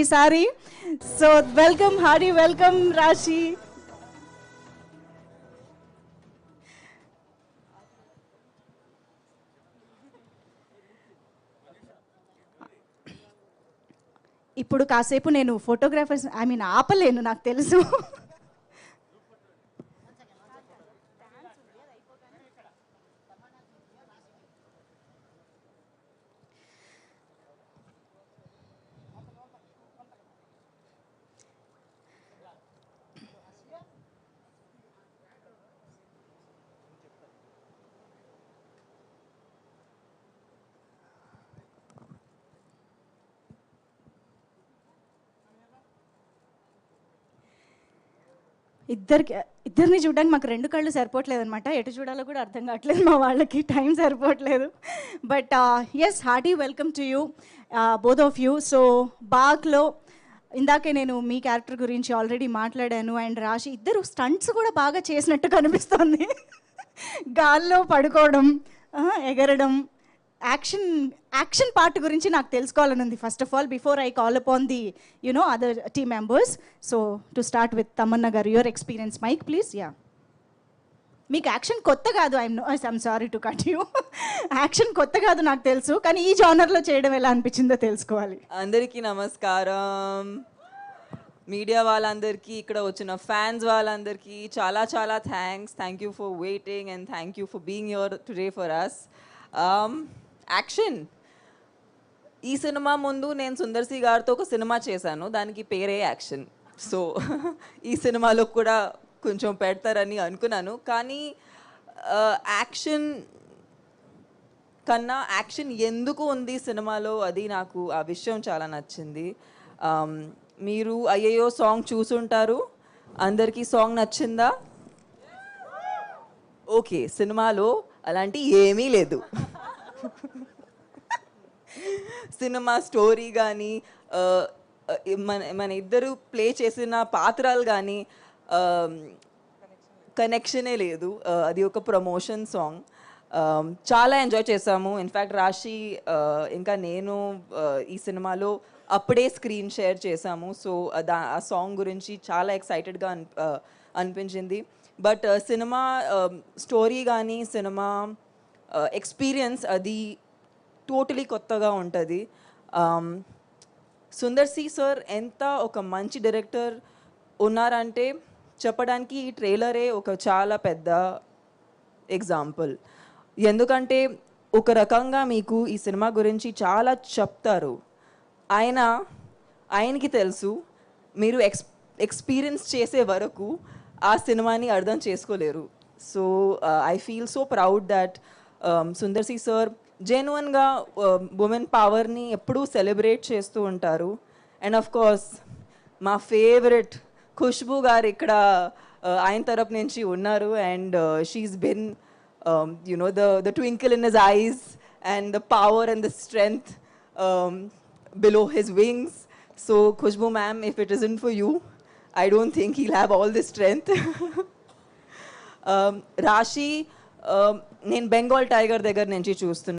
ఈసారి. So welcome, Hardy welcome రాశి. ఇప్పుడు కాసేపు నేను ఫోటోగ్రాఫర్స్ ఆపలేను, నాకు తెలుసు. ఇద్దరిని చూడడానికి మాకు రెండు కళ్ళు సరిపోవట్లేదు అనమాట. ఎటు చూడాలో కూడా అర్థం కావట్లేదు మా వాళ్ళకి, టైం సరిపోవట్లేదు. But yes, hearty welcome to you, both of you. So బాగ్లో ఇందాకే నేను మీ క్యారెక్టర్ గురించి ఆల్రెడీ మాట్లాడాను. అండ్ రాశి ఇద్దరు స్టంట్స్ కూడా బాగా చేసినట్టు కనిపిస్తుంది. గాల్లో పడుకోవడం, ఎగరడం, యాక్షన్ పార్ట్ గురించి నాకు తెలుసుకోవాలని ఉంది first of all, before I call upon the other team members. So to start with Tamannaah garu, your experience. Mike please. Yeah, మీకు యాక్షన్ కొత్త కాదు. I'm sorry to cut you. Action కొత్త కాదు నాకు తెలుసు, కానీ ఈ జానర్లో చేయడం ఎలా అనిపించిందో తెలుసుకోవాలి. అందరికీ నమస్కారం. మీడియా వాళ్ళందరికీ, ఇక్కడ వచ్చిన ఫ్యాన్స్ వాళ్ళందరికీ చాలా చాలా thank you for waiting and thank you for being here today for us. Action, ఈ సినిమా ముందు నేను సుందర్సి గారితో ఒక సినిమా చేశాను, దానికి పేరే యాక్షన్. సో ఈ సినిమాలో కూడా కొంచెం పెడతారని అనుకున్నాను, కానీ యాక్షన్ కన్నా యాక్షన్ ఎందుకు ఉంది సినిమాలో, అది నాకు ఆ విషయం చాలా నచ్చింది. మీరు అయ్యయ్యో సాంగ్ చూసుంటారు, అందరికీ సాంగ్ నచ్చిందా? ఓకే, సినిమాలో అలాంటి ఏమీ లేదు. సినిమా స్టోరీ కానీ మన ఇద్దరు ప్లే చేసిన పాత్రలు కానీ కనెక్షనే లేదు. అది ఒక ప్రమోషన్ సాంగ్. చాలా ఎంజాయ్ చేసాము. ఇన్ఫ్యాక్ట్ రాశి ఇంకా నేను ఈ సినిమాలో అప్పుడే స్క్రీన్ షేర్ చేసాము. సో ఆ సాంగ్ గురించి చాలా ఎక్సైటెడ్గా అనిపించింది. బట్ సినిమా స్టోరీ కానీ సినిమా ఎక్స్పీరియన్స్ అది టోటలీ కొత్తగా ఉంటుంది. సుందర్సి సార్ ఎంత ఒక మంచి డైరెక్టర్ ఉన్నారంటే చెప్పడానికి ఈ ట్రైలరే ఒక చాలా పెద్ద ఎగ్జాంపుల్. ఎందుకంటే ఒక రకంగా మీకు ఈ సినిమా గురించి చాలా చెప్తారు, ఆయనకి తెలుసు, మీరు ఎక్స్పీరియన్స్ చేసే వరకు ఆ సినిమాని అర్థం చేసుకోలేరు. So I feel so proud that Sundar C sir జెన్యున్గా ఉమెన్ పవర్ని ఎప్పుడూ సెలబ్రేట్ చేస్తూ ఉంటారు. అండ్ ఆఫ్ కోర్స్ మా ఫేవరెట్ ఖుష్బూ గారు ఇక్కడ ఆయన తరపు నుంచి ఉన్నారు. And she's been the twinkle in his eyes and the power and the strength below his wings. So Khushbu ma'am, if it isn't for you, I don't think he'll have all the strength. Rashi, నేను Bengal tiger దగ్గర నుంచి చూస్తున్నాను.